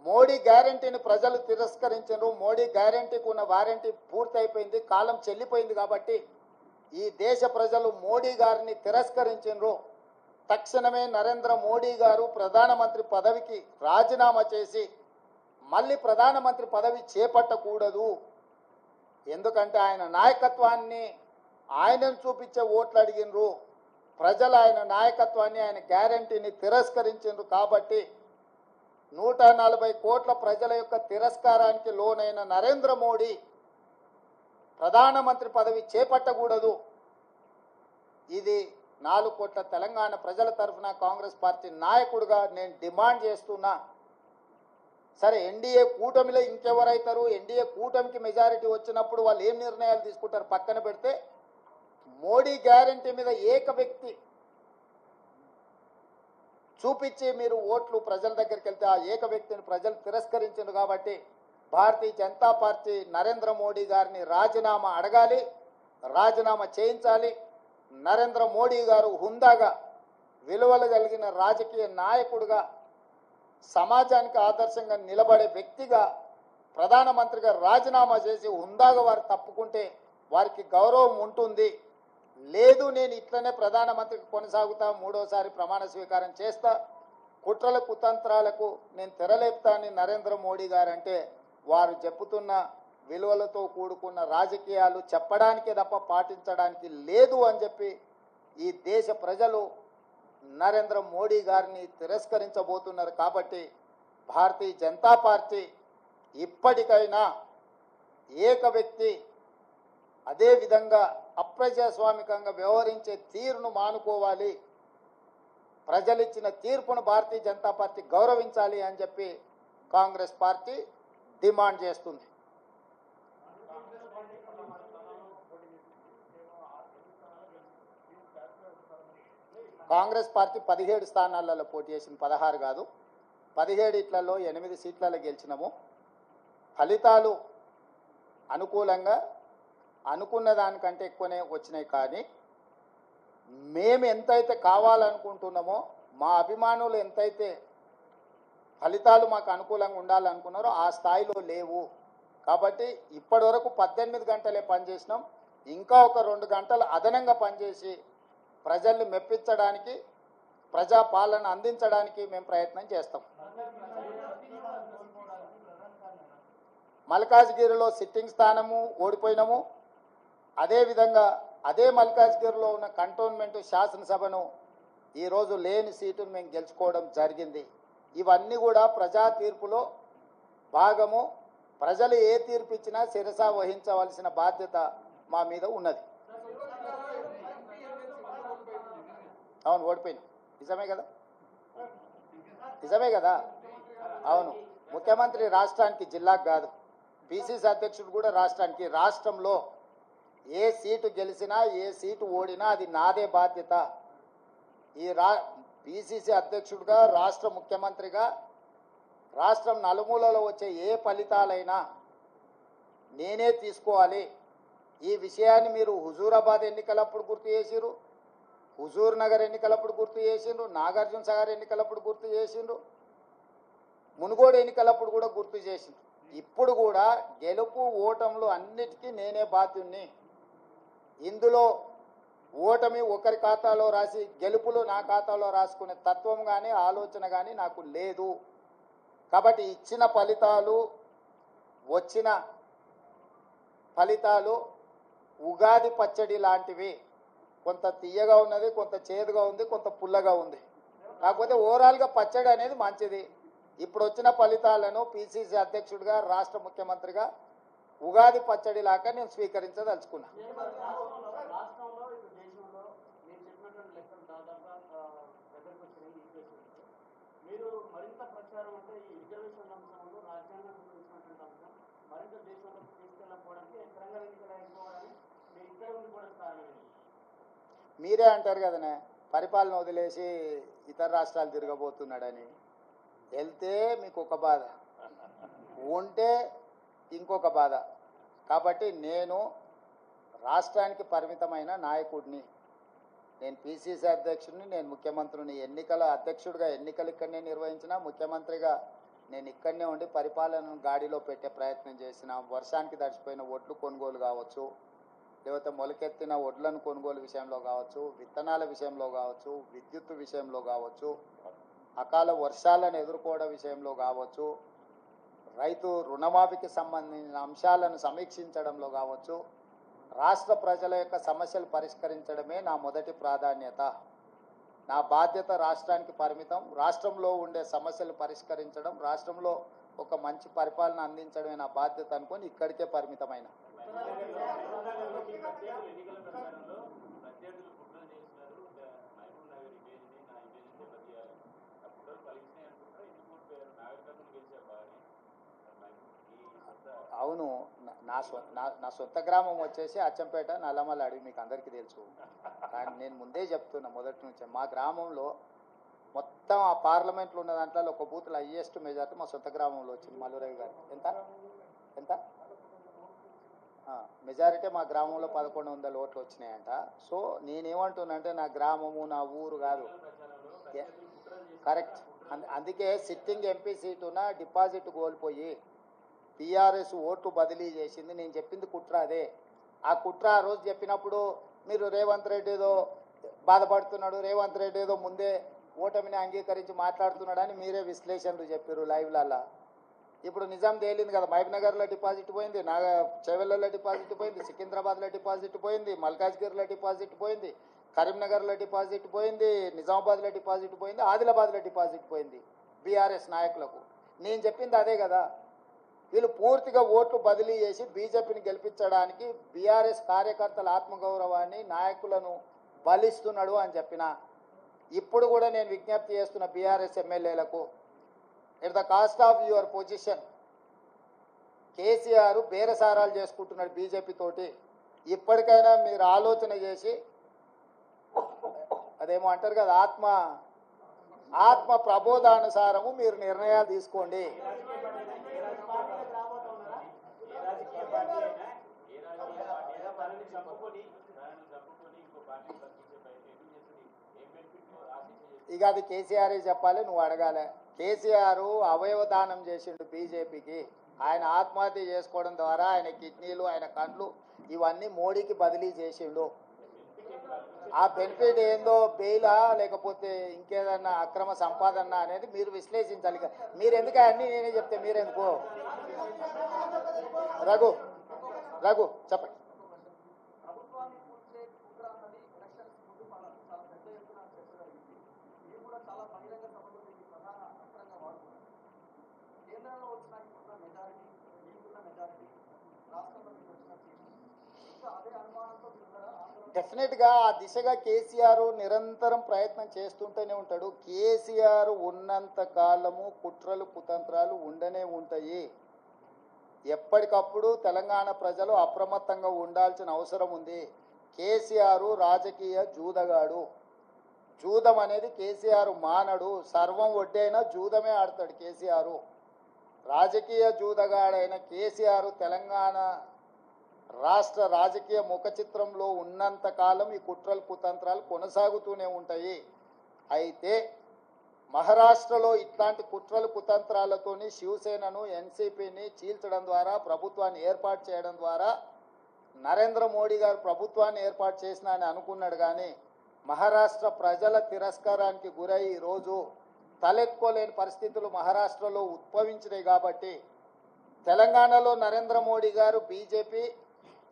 మోడీ గ్యారంటీని ప్రజలు తిరస్కరించారు. మోడీ గ్యారంటీకి ఉన్న వారంటీ పూర్తయిపోయింది, కాలం చెల్లిపోయింది. కాబట్టి ఈ దేశ ప్రజలు మోడీ గారిని తిరస్కరించారు. తక్షణమే నరేంద్ర మోడీ గారు ప్రధానమంత్రి పదవికి రాజీనామా చేసి మళ్ళీ ప్రధానమంత్రి పదవి చేపట్టకూడదు. ఎందుకంటే ఆయన నాయకత్వాన్ని ఆయనను చూపించే ఓట్లు అడిగినరు, ప్రజలు ఆయన నాయకత్వాన్ని ఆయన గ్యారంటీని తిరస్కరించారు. కాబట్టి 140 కోట్ల ప్రజల యొక్క తిరస్కారానికి లోనైన నరేంద్ర మోడీ ప్రధానమంత్రి పదవి చేపట్టకూడదు. ఇది 4 కోట్ల తెలంగాణ ప్రజల తరఫున కాంగ్రెస్ పార్టీ నాయకుడిగా నేను డిమాండ్ చేస్తున్నా. సరే, ఎన్డీఏ కూటమిలో ఇంకెవరైతారు? ఎన్డీఏ కూటమికి మెజారిటీ వచ్చినప్పుడు వాళ్ళు ఏం నిర్ణయాలు తీసుకుంటారు పక్కన పెడితే, మోడీ గ్యారంటీ మీద ఏక వ్యక్తి చూపించి మీరు ఓట్లు ప్రజల దగ్గరికి వెళ్తే ఆ ఏక వ్యక్తిని ప్రజలు తిరస్కరించారు. కాబట్టి భారతీయ జనతా పార్టీ నరేంద్ర మోడీ గారిని రాజీనామా అడగాలి, రాజీనామా చేయించాలి. నరేంద్ర మోడీ గారు హుందాగా, విలువలు కలిగిన రాజకీయ నాయకుడిగా, సమాజానికి ఆదర్శంగా నిలబడే వ్యక్తిగా ప్రధానమంత్రిగా రాజీనామా చేసి హుందాగా వారు తప్పుకుంటే వారికి గౌరవం ఉంటుంది. లేదు, నేను ఇట్లనే ప్రధానమంత్రికి కొనసాగుతా, 3వసారి ప్రమాణ స్వీకారం చేస్తా, కుట్రల కుతంత్రాలకు నేను తెరలేపుతా అని నరేంద్ర మోడీ గారు అంటే, వారు చెప్పుతున్న విలువలతో కూడుకున్న రాజకీయాలు చెప్పడానికే తప్ప పాటించడానికి లేదు అని చెప్పి ఈ దేశ ప్రజలు నరేంద్ర మోడీ గారిని తిరస్కరించబోతున్నారు. కాబట్టి భారతీయ జనతా పార్టీ ఇప్పటికైనా ఏక వ్యక్తి అదేవిధంగా అప్రజాస్వామికంగా వ్యవహరించే తీరును మానుకోవాలి. ప్రజలిచ్చిన తీర్పును భారతీయ జనతా పార్టీ గౌరవించాలి అని చెప్పి కాంగ్రెస్ పార్టీ డిమాండ్ చేస్తుంది. కాంగ్రెస్ పార్టీ 17 స్థానాలలో పోటీ చేసింది, 16 కాదు. 17 ఇట్లలో 8 సీట్లలో గెలిచినాము. ఫలితాలు అనుకూలంగా అనుకున్న దానికంటే ఎక్కువనే వచ్చినాయి. కానీ మేము ఎంతైతే కావాలనుకుంటున్నామో, మా అభిమానులు ఎంతైతే ఫలితాలు మాకు అనుకూలంగా ఉండాలనుకున్నారో ఆ స్థాయిలో లేవు. కాబట్టి ఇప్పటి వరకు 18 గంటలే పనిచేసినాం. ఇంకా ఒక 2 గంటలు అదనంగా పనిచేసి ప్రజల్ని మెప్పించడానికి, ప్రజాపాలన అందించడానికి మేము ప్రయత్నం చేస్తాం. మల్కాజ్గిరిలో సిట్టింగ్ స్థానము ఓడిపోయినాము. అదేవిధంగా అదే మల్కాజ్గిరిలో ఉన్న కంటోన్మెంట్ శాసనసభను ఈరోజు లేని సీటును మేము గెలుచుకోవడం జరిగింది. ఇవన్నీ కూడా ప్రజా తీర్పులో భాగము. ప్రజలు ఏ తీర్పు ఇచ్చినా శిరస వహించవలసిన బాధ్యత మా మీద ఉన్నది. అవును, ఓడిపోయింది. నిజమే కదా, నిజమే కదా. అవును, ముఖ్యమంత్రి రాష్ట్రానికి, జిల్లాకు కాదు. పిసిసి అధ్యక్షుడు కూడా రాష్ట్రానికి. రాష్ట్రంలో ఏ సీటు గెలిచినా ఏ సీటు ఓడినా అది నాదే బాధ్యత. ఈ పిసిసి అధ్యక్షుడిగా, రాష్ట్ర ముఖ్యమంత్రిగా రాష్ట్రం నలుమూలలో వచ్చే ఏ ఫలితాలైనా నేనే తీసుకోవాలి. ఈ విషయాన్ని మీరు హుజూరాబాద్ ఎన్నికలప్పుడు గుర్తు చేసిరు, హుజూర్ నగర్ ఎన్నికలప్పుడు గుర్తు చేసిండ్రు, నాగార్జున సాగర్ ఎన్నికలప్పుడు గుర్తు చేసిండ్రు, మునుగోడు ఎన్నికలప్పుడు కూడా గుర్తు చేసిండ్రు. ఇప్పుడు కూడా గెలుపు ఓటములు అన్నిటికీ నేనే బాధ్యుణ్ణి. ఇందులో ఓటమి ఒకరి ఖాతాలో రాసి గెలుపులు నా ఖాతాలో రాసుకునే తత్వం కానీ ఆలోచన కానీ నాకు లేదు. కాబట్టి ఇచ్చిన ఫలితాలు, వచ్చిన ఫలితాలు ఉగాది పచ్చడి లాంటివి. కొంత తీయగా ఉన్నది, కొంత చేదుగా ఉంది, కొంత పుల్లగా ఉంది. కాకపోతే ఓవరాల్గా పచ్చడి అనేది మంచిది. ఇప్పుడు వచ్చిన ఫలితాలను పిసిసి అధ్యక్షుడిగా, రాష్ట్ర ముఖ్యమంత్రిగా ఉగాది పచ్చడి లాగా నేను స్వీకరించదలుచుకున్నా.
మీరు మరింత ప్రచారం అంటే ఈ రిజర్వేషన్ అంశంలో రాజ్యాంగం గురించినటువంటి అంశం మరింత దేశంలోకి తీసుకెళ్ళకపోవడానికి తెలంగాణ ఎన్నికలు అయిపోవడానికి మీరు ఇక్కడ ఉండి కూడా కారణం.
మీరే అంటారు కదనే, పరిపాలన వదిలేసి ఇతర రాష్ట్రాలు తిరగబోతున్నాడని. వెళ్తే మీకు ఒక బాధ, ఉంటే ఇంకొక బాధ. కాబట్టి నేను రాష్ట్రానికి పరిమితమైన నాయకుడిని. నేను పిసిసి అధ్యక్షుడిని, నేను ముఖ్యమంత్రిని. ఎన్నికల అధ్యక్షుడిగా ఎన్నికలు ఇక్కడనే నిర్వహించిన, ముఖ్యమంత్రిగా నేను ఇక్కడనే ఉండి పరిపాలనను గాడిలో పెట్టే ప్రయత్నం చేసిన. వర్షానికి తడిచిపోయిన ఒడ్లు కొనుగోలు కావచ్చు, లేకపోతే మొలకెత్తిన ఒడ్లను కొనుగోలు విషయంలో కావచ్చు, విత్తనాల విషయంలో కావచ్చు, విద్యుత్ విషయంలో కావచ్చు, అకాల వర్షాలను ఎదుర్కోవడం విషయంలో కావచ్చు, రైతు రుణమాఫీకి సంబంధించిన అంశాలను సమీక్షించడంలో కావచ్చు, రాష్ట్ర ప్రజల యొక్క సమస్యలు పరిష్కరించడమే నా మొదటి ప్రాధాన్యత. నా బాధ్యత రాష్ట్రానికి పరిమితం. రాష్ట్రంలో ఉండే సమస్యలు పరిష్కరించడం, రాష్ట్రంలో ఒక మంచి పరిపాలన అందించడమే నా బాధ్యత అనుకొని ఇక్కడికే పరిమితమైన. అవును, నా సొంత గ్రామం వచ్చేసి అచ్చంపేట, నల్లమల్ల అడవి, మీకు అందరికీ తెలుసు. కానీ నేను ముందే చెప్తున్నా మొదటి నుంచి, మా గ్రామంలో మొత్తం ఆ పార్లమెంట్లో ఉన్న దాంట్లో ఒక బూత్లో హైయెస్ట్ మెజార్టీ మా సొంత గ్రామంలో వచ్చింది. మల్లురవి గారు ఎంత మెజారిటీ మా గ్రామంలో 1100 ఓట్లు వచ్చినాయంట. సో నేనేమంటున్నానంటే నా గ్రామము నా ఊరు కాదు, కరెక్ట్. అందుకే సిట్టింగ్ ఎంపీ సీటున డిపాజిట్ కోల్పోయి టీఆర్ఎస్ ఓట్లు బదిలీ చేసింది. నేను చెప్పింది కుట్ర అదే. ఆ కుట్ర ఆ రోజు చెప్పినప్పుడు మీరు రేవంత్ రెడ్డి ఏదో బాధపడుతున్నాడు, రేవంత్ రెడ్డి ఏదో ముందే ఓటమిని అంగీకరించి మాట్లాడుతున్నాడని మీరే విశ్లేషణలు చెప్పారు లైవ్లల్లా. ఇప్పుడు నిజాం తేలింది కదా, మహబూబ్నగర్లో డిపాజిట్ పోయింది, చేవెళ్ళలో డిపాజిట్ పోయింది, సికింద్రాబాద్లో డిపాజిట్ పోయింది, మల్కాజ్గిరిలో డిపాజిట్ పోయింది, కరీంనగర్లో డిపాజిట్ పోయింది, నిజామాబాద్లో డిపాజిట్ పోయింది, ఆదిలాబాద్లో డిపాజిట్ పోయింది బీఆర్ఎస్ నాయకులకు. నేను చెప్పింది అదే కదా. వీళ్ళు పూర్తిగా ఓట్లు బదిలీ చేసి బీజేపీని గెలిపించడానికి బీఆర్ఎస్ కార్యకర్తల ఆత్మగౌరవాన్ని, నాయకులను బలిస్తున్నాడు అని చెప్పిన. ఇప్పుడు కూడా నేను విజ్ఞప్తి చేస్తున్న బీఆర్ఎస్ ఎమ్మెల్యేలకు, at the cost of your position, KCR బేరసారాలు చేసుకుంటున్నాడు బీజేపీ తోటి. ఇప్పటికైనా మీరు ఆలోచన చేసి, అదేమో అంటారు కదా, ఆత్మ ప్రబోధానుసారము మీరు నిర్ణయాలు తీసుకోండి. ఇక అది కేసీఆర్ చెప్పాలి, నువ్వు అడగాలి. కేసీఆర్ అవయవదానం చేసిండు బీజేపీకి. ఆయన ఆత్మహత్య చేసుకోవడం ద్వారా ఆయన కిడ్నీలు, ఆయన కండ్లు ఇవన్నీ మోడీకి బదిలీ చేసిండు. ఆ బెనిఫిట్ ఏందో, బెయిలా లేకపోతే ఇంకేదన్నా అక్రమ సంపాదన అనేది మీరు విశ్లేషించాలి. మీరు ఎందుకు అన్నీ నేనే చెప్తే మీరెందుకు? రఘు చెప్పండి. డెఫినెట్గా ఆ దిశగా కేసీఆర్ నిరంతరం ప్రయత్నం చేస్తుంటూనే ఉంటాడు. కేసీఆర్ ఉన్నంత కాలము కుట్రలు కుతంత్రాలు ఉండనే ఉంటాయి. ఎప్పటికప్పుడు తెలంగాణ ప్రజలు అప్రమత్తంగా ఉండాల్సిన అవసరం ఉంది. కేసీఆర్ రాజకీయ జూదగాడు. జూదం అనేది కేసీఆర్ మానడు. సర్వం ఒడ్డైనా జూదమే ఆడతాడు కేసీఆర్. రాజకీయ జూదగాడైన కేసీఆర్ తెలంగాణ రాష్ట్ర రాజకీయ ముఖ చిత్రంలో ఉన్నంత కాలం ఈ కుట్రలు కుతంత్రాలు కొనసాగుతూనే ఉంటాయి. అయితే మహారాష్ట్రలో ఇట్లాంటి కుట్రలు కుతంత్రాలతోని శివసేనను, ఎన్సీపీని చీల్చడం ద్వారా, ప్రభుత్వాన్ని ఏర్పాటు చేయడం ద్వారా నరేంద్ర మోడీ గారు ప్రభుత్వాన్ని ఏర్పాటు చేసిన అని అనుకున్నాడు. కానీ మహారాష్ట్ర ప్రజల తిరస్కారానికి గురై ఈరోజు తలెత్తుకోలేని పరిస్థితులు మహారాష్ట్రలో ఉద్భవించినాయి. కాబట్టి తెలంగాణలో నరేంద్ర మోడీ గారు, బీజేపీ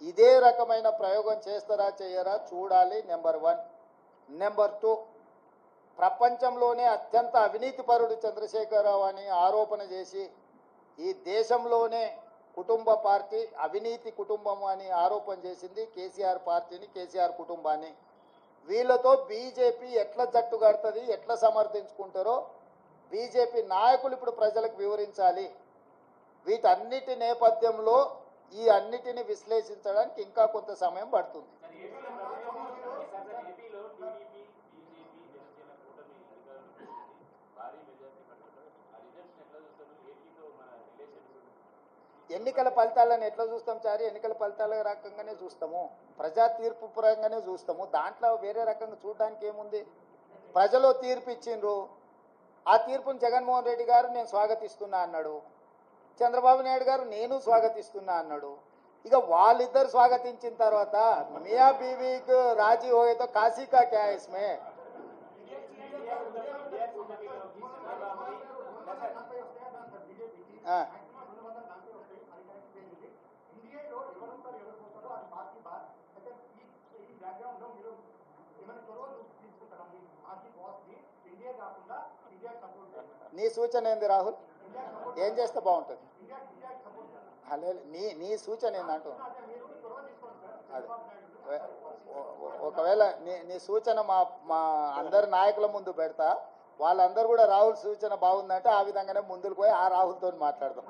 ఇదే రకమైన ప్రయోగం చేస్తారా చేయరా చూడాలి. నెంబర్ 1. నెంబర్ 2, ప్రపంచంలోనే అత్యంత అవినీతిపరుడు చంద్రశేఖరరావు అని ఆరోపణ చేసి ఈ దేశంలోనే కుటుంబ పార్టీ, అవినీతి కుటుంబం అని ఆరోపణ చేసింది కేసీఆర్ పార్టీని, కేసీఆర్ కుటుంబాన్ని. వీళ్ళతో బీజేపీ ఎట్లా జట్టు కడుతుంది, ఎట్లా సమర్థించుకుంటారో బీజేపీ నాయకులు ఇప్పుడు ప్రజలకు వివరించాలి. వీటన్నిటి నేపథ్యంలో ఈ అన్నిటిని విశ్లేషించడానికి ఇంకా కొంత సమయం పడుతుంది. ఎన్నికల ఫలితాలను ఎట్లా చూస్తాం చారి? ఎన్నికల ఫలితాల రకంగానే చూస్తాము, ప్రజా తీర్పు పరంగానే చూస్తాము. దాంట్లో వేరే రకంగా చూడడానికి ఏముంది? ప్రజలు తీర్పు ఇచ్చిండ్రు. ఆ తీర్పును జగన్మోహన్ రెడ్డి గారు నేను స్వాగతిస్తున్నా అన్నాడు. చంద్రబాబు నాయుడు గారు నేను స్వాగతిస్తున్నా అన్నాడు. ఇక వాళ్ళిద్దరు స్వాగతించిన తర్వాత మియా బీవీకి రాజీ హోయేతో కాశీ కా క్యా ఇస్మే?
బ్యాక్గ్రౌండ్లో మీరు ఏమైనా చొరవ తీసుకుంటారా మీ ఆర్టీ బాస్ని ఇండియా కాకుండా ఇండియా సపోర్ట్ చేస్తారు
నీ సూచన ఏంది రాహుల్? ఏం చేస్తే బాగుంటుంది?
ఇండియా సపోర్ట్ చేస్తారు
నీ సూచన ఏందంటూ
అదే మీరు చొరవ తీసుకోండి సార్
అది
చంద్రబాబు నాయుడు
ఒకవేళ నీ సూచన మా అందరి నాయకుల ముందు పెడతా, వాళ్ళందరూ కూడా రాహుల్ సూచన బాగుందంటే ఆ విధంగానే ముందుకు పోయి ఆ రాహుల్తో మాట్లాడదాం.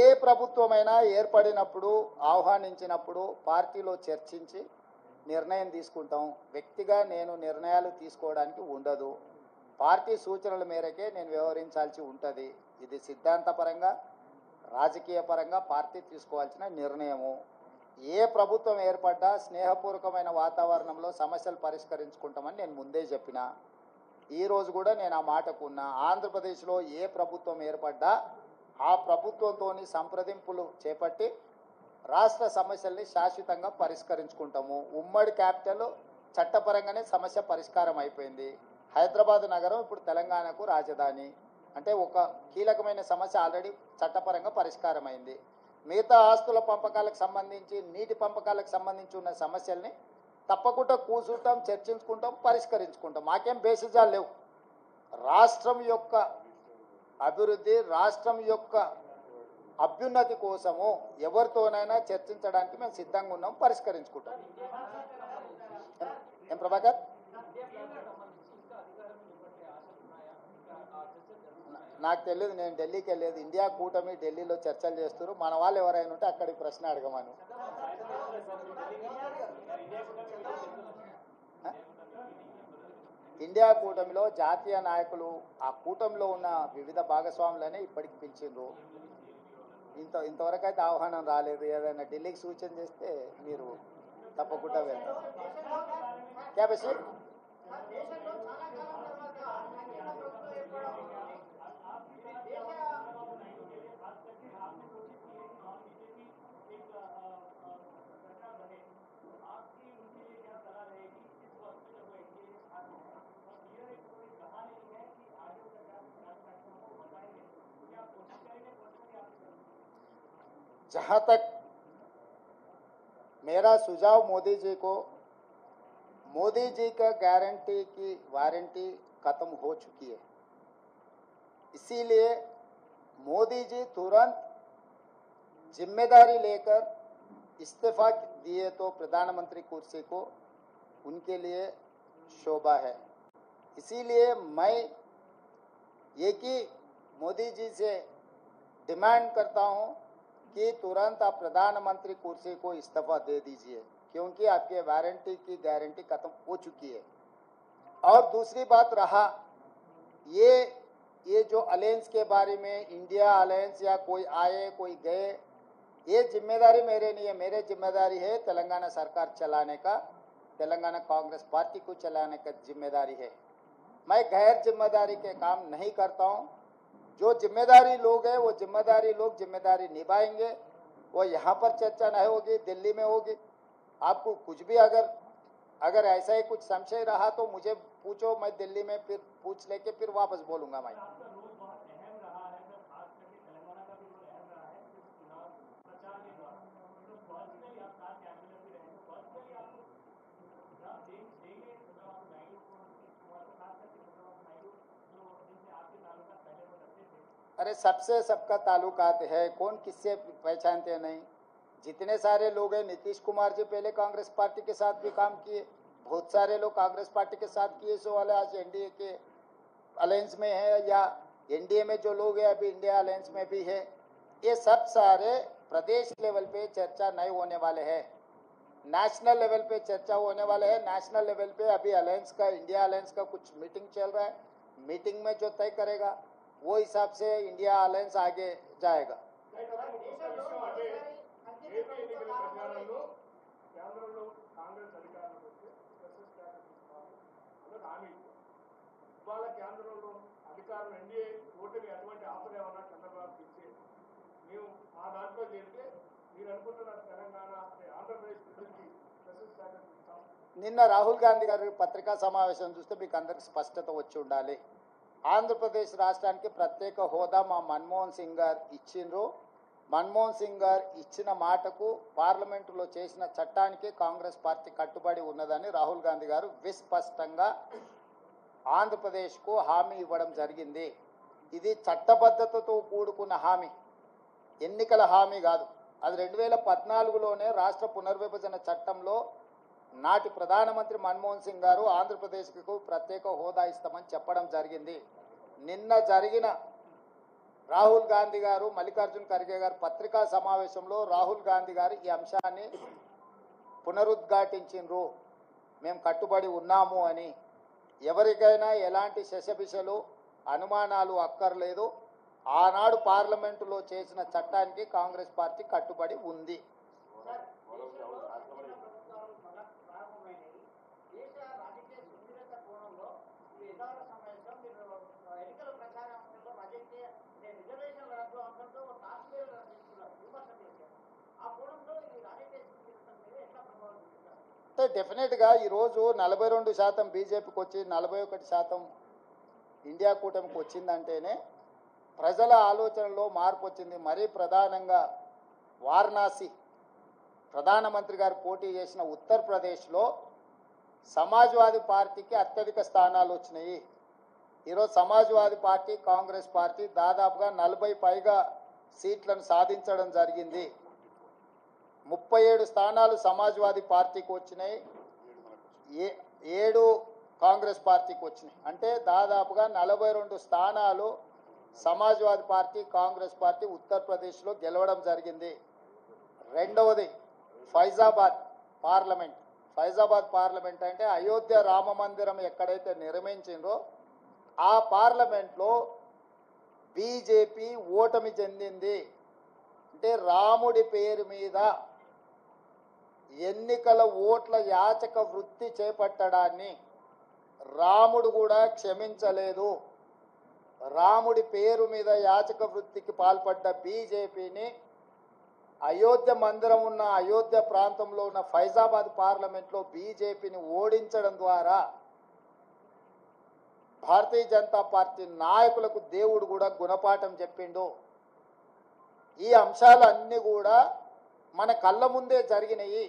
ఏ ప్రభుత్వమైనా ఏర్పడినప్పుడు ఆహ్వానించినప్పుడు పార్టీలో చర్చించి నిర్ణయం తీసుకుంటాం. వ్యక్తిగా నేను నిర్ణయాలు తీసుకోవడానికి ఉండదు. పార్టీ సూచనల మేరకే నేను వ్యవహరించాల్సి ఉంటుంది. ఇది సిద్ధాంతపరంగా రాజకీయ పరంగా పార్టీ తీసుకోవాల్సిన నిర్ణయము. ఏ ప్రభుత్వం ఏర్పడ్డా స్నేహపూర్వకమైన వాతావరణంలో సమస్యలు పరిష్కరించుకుంటామని నేను ముందే చెప్పిన. ఈరోజు కూడా నేను ఆ మాటకు ఉన్నా. ఆంధ్రప్రదేశ్లో ఏ ప్రభుత్వం ఏర్పడ్డా ఆ ప్రభుత్వంతో సంప్రదింపులు చేపట్టి రాష్ట్ర సమస్యల్ని శాశ్వతంగా పరిష్కరించుకుంటాము. ఉమ్మడి క్యాపిటల్ చట్టపరంగానే సమస్య పరిష్కారం అయిపోయింది. హైదరాబాద్ నగరం ఇప్పుడు తెలంగాణకు రాజధాని. అంటే ఒక కీలకమైన సమస్య ఆల్రెడీ చట్టపరంగా పరిష్కారం అయింది. మిగతా ఆస్తుల పంపకాలకు సంబంధించి, నీటి పంపకాలకు సంబంధించి ఉన్న సమస్యల్ని తప్పకుండా కూర్చుంటాం, చర్చించుకుంటాం, పరిష్కరించుకుంటాం. మాకేం బేసిజాలు లేవు. రాష్ట్రం యొక్క అభివృద్ధి, రాష్ట్రం యొక్క అభ్యున్నతి కోసము ఎవరితోనైనా చర్చించడానికి మేము సిద్ధంగా ఉన్నాం, పరిష్కరించుకుంటాం. ఏం ప్రభాకర్? నాకు తెలియదు, నేను ఢిల్లీకి వెళ్ళలేదు. ఇండియా కూటమి ఢిల్లీలో చర్చలు చేస్తారు. మన వాళ్ళు ఎవరైనా ఉంటే అక్కడికి ప్రశ్న అడగమను. ఇండియా కూటమిలో జాతీయ నాయకులు, ఆ కూటమిలో ఉన్న వివిధ భాగస్వాములనే ఇప్పటికి పిలిచిండ్రు. ఇంతవరకు అయితే ఆహ్వానం రాలేదు. ఏదైనా ఢిల్లీకి సూచన చేస్తే మీరు తప్పకుండా వెళ్తారు. క్యాబేసి जहां तक मेरा सुझाव मोदी जी को, मोदी जी का गारंटी की वारंटी खत्म हो चुकी है. इसीलिए मोदी जी तुरंत जिम्मेदारी लेकर इस्तीफा दिए तो प्रधानमंत्री कुर्सी को उनके लिए शोभा है. इसीलिए मैं एक ही मोदी जी से डिमांड करता हूं कि तुरंत आप प्रधानमंत्री कुर्सी को इस्तीफा दे दीजिए, क्योंकि आपके वारंटी की गारंटी खत्म हो चुकी है. और दूसरी बात रहा ये जो अलायंस के बारे में, इंडिया अलायंस या कोई आए कोई गए, ये जिम्मेदारी मेरे नहीं है. मेरे जिम्मेदारी है तेलंगाना सरकार चलाने का, तेलंगाना कांग्रेस पार्टी को चलाने का जिम्मेदारी है. मैं गैर जिम्मेदारी के काम नहीं करता हूं. जो जिम्मेदारी लोग हैं वो जिम्मेदारी लोग जिम्मेदारी निभाएंगे. वो यहाँ पर चर्चा नहीं होगी, दिल्ली में होगी. आपको कुछ भी अगर ऐसा ही कुछ संशय रहा तो मुझे पूछो, मैं दिल्ली में फिर पूछ लेके फिर वापस बोलूंगा. मैं अरे सबसे सबका ताल्लुकात है, कौन किससे पहचानते नहीं. जितने सारे लोग हैं, नीतीश कुमार जी पहले कांग्रेस पार्टी के साथ भी काम किए, बहुत सारे लोग कांग्रेस पार्टी के साथ किए, सो वाले आज एनडीए के अलायंस में है, या एनडीए में जो लोग हैं अभी इंडिया अलायंस में भी है. ये सब सारे प्रदेश लेवल पे चर्चा नहीं होने वाले हैं, नेशनल लेवल पे चर्चा होने वाले हैं. नेशनल लेवल पे अभी अलायंस का, इंडिया अलायंस का कुछ मीटिंग चल रहा है. मीटिंग में जो तय करेगा वो हिसाब से इंडिया अलायंस आगे जाएगा.
కేంద్రంలో కాంగ్రెస్ అధికారంలోకి వస్తే స్పెషల్ స్టాటస్ ఇస్తామని అన్నది హామీ ఇచ్చారు. ఇవాళ కేంద్రంలో అధికారం ఎన్డీఏ ఓటమి అటువంటి ఆఫర్ ఏమన్నా చంద్రబాబు ఇచ్చి మేము మా దాంట్లో చేరితే మీరు అనుకుంటున్న తెలంగాణ ఆంధ్రప్రదేశ్ ప్రజలకి స్పెషల్ స్టాటస్ ఇస్తాం.
నిన్న రాహుల్ గాంధీ గారి పత్రికా సమావేశం చూస్తే మీకు అందరికి స్పష్టత వచ్చి ఉండాలి. ఆంధ్రప్రదేశ్ రాష్ట్రానికి ప్రత్యేక హోదా మా మన్మోహన్ సింగ్ గారు ఇచ్చిండ్రు. మన్మోహన్ సింగ్ గారు ఇచ్చిన మాటకు పార్లమెంటులో చేసిన చట్టానికి కాంగ్రెస్ పార్టీ కట్టుబడి ఉన్నదని రాహుల్ గాంధీ గారు విస్పష్టంగా ఆంధ్రప్రదేశ్కు హామీ ఇవ్వడం జరిగింది. ఇది చట్టబద్ధతతో కూడుకున్న హామీ, ఎన్నికల హామీ కాదు. అది 2014లోనే రాష్ట్ర పునర్విభజన చట్టంలో నాటి ప్రధానమంత్రి మన్మోహన్ సింగ్ గారు ఆంధ్రప్రదేశ్కు ప్రత్యేక హోదా ఇస్తామని చెప్పడం జరిగింది. నిన్న జరిగిన రాహుల్ గాంధీ గారు మల్లికార్జున్ ఖర్గే గారు పత్రికా సమావేశంలో రాహుల్ గాంధీ గారు ఈ అంశాన్ని పునరుద్ఘాటించిండ్రు. మేము కట్టుబడి ఉన్నాము అని. ఎవరికైనా ఎలాంటి శశబిషలు అనుమానాలు అక్కర్లేదు. ఆనాడు పార్లమెంటులో చేసిన చట్టానికి కాంగ్రెస్ పార్టీ కట్టుబడి ఉంది. డెఫినెట్గా ఈరోజు 42% బీజేపీకి వచ్చి 41% ఇండియా కూటమికి వచ్చిందంటేనే ప్రజల ఆలోచనలో మార్పు వచ్చింది. మరీ ప్రధానంగా వారణాసి ప్రధానమంత్రి గారు పోటీ చేసిన ఉత్తరప్రదేశ్లో సమాజ్వాదీ పార్టీకి అత్యధిక స్థానాలు వచ్చినాయి. ఈరోజు సమాజ్వాదీ పార్టీ కాంగ్రెస్ పార్టీ దాదాపుగా 40 పైగా సీట్లను సాధించడం జరిగింది. 37 స్థానాలు సమాజ్వాదీ పార్టీకి వచ్చినాయి, 7 కాంగ్రెస్ పార్టీకి వచ్చినాయి. అంటే దాదాపుగా 42 స్థానాలు సమాజ్వాదీ పార్టీ కాంగ్రెస్ పార్టీ ఉత్తరప్రదేశ్లో గెలవడం జరిగింది. రెండవది ఫైజాబాద్ పార్లమెంట్ అంటే అయోధ్య రామ మందిరం ఎక్కడైతే నిర్మించిందో ఆ పార్లమెంట్లో బీజేపీ ఓటమి చెందింది. అంటే రాముడి పేరు మీద ఎన్నికల ఓట్ల యాచక వృత్తి చేపట్టడాన్ని రాముడు కూడా క్షమించలేదు. రాముడి పేరు మీద యాచక వృత్తికి పాల్పడ్డ బీజేపీని అయోధ్య మందిరం ఉన్న అయోధ్య ప్రాంతంలో ఉన్న ఫైజాబాద్ పార్లమెంట్లో బీజేపీని ఓడించడం ద్వారా భారతీయ జనతా పార్టీ నాయకులకు దేవుడు కూడా గుణపాఠం చెప్పిండు. ఈ అంశాలన్నీ కూడా మన కళ్ళ ముందే జరిగినాయి.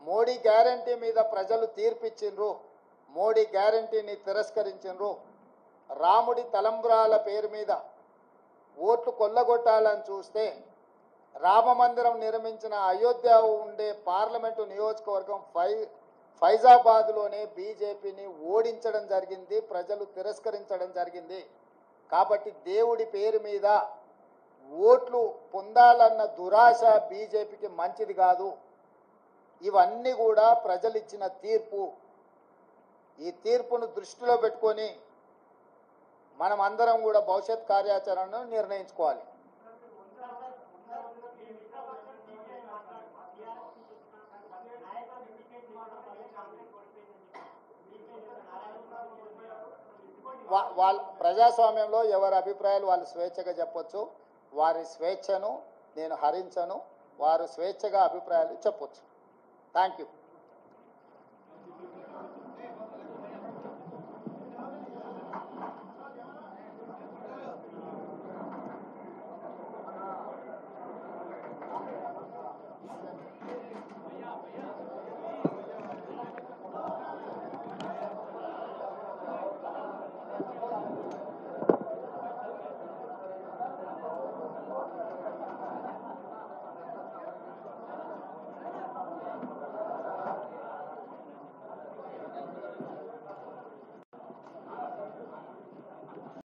మోడీ గ్యారంటీ మీద ప్రజలు తీర్పిచ్చిండ్రు, మోడీ గ్యారంటీని తిరస్కరించిండ్రు. రాముడి తలంబ్రాల పేరు మీద ఓట్లు కొల్లగొట్టాలని చూస్తే రామ మందిరం నిర్మించిన అయోధ్య ఉండే పార్లమెంటు నియోజకవర్గం ఫైజాబాద్లోనే బీజేపీని ఓడించడం జరిగింది, ప్రజలు తిరస్కరించడం జరిగింది. కాబట్టి దేవుడి పేరు మీద ఓట్లు పొందాలన్న దురాశ బీజేపీకి మంచిది కాదు. ఇవన్నీ కూడా ప్రజలు ఇచ్చిన తీర్పు. ఈ తీర్పును దృష్టిలో పెట్టుకొని మనం అందరం కూడా భవిష్యత్ కార్యాచరణను నిర్ణయించుకోవాలి. వాళ్ళ ప్రజాస్వామ్యంలో ఎవరి అభిప్రాయాలు వాళ్ళు స్వేచ్ఛగా చెప్పొచ్చు. వారి స్వేచ్ఛను నేను హరించను. వారు స్వేచ్ఛగా అభిప్రాయాలు చెప్పొచ్చు. Thank you.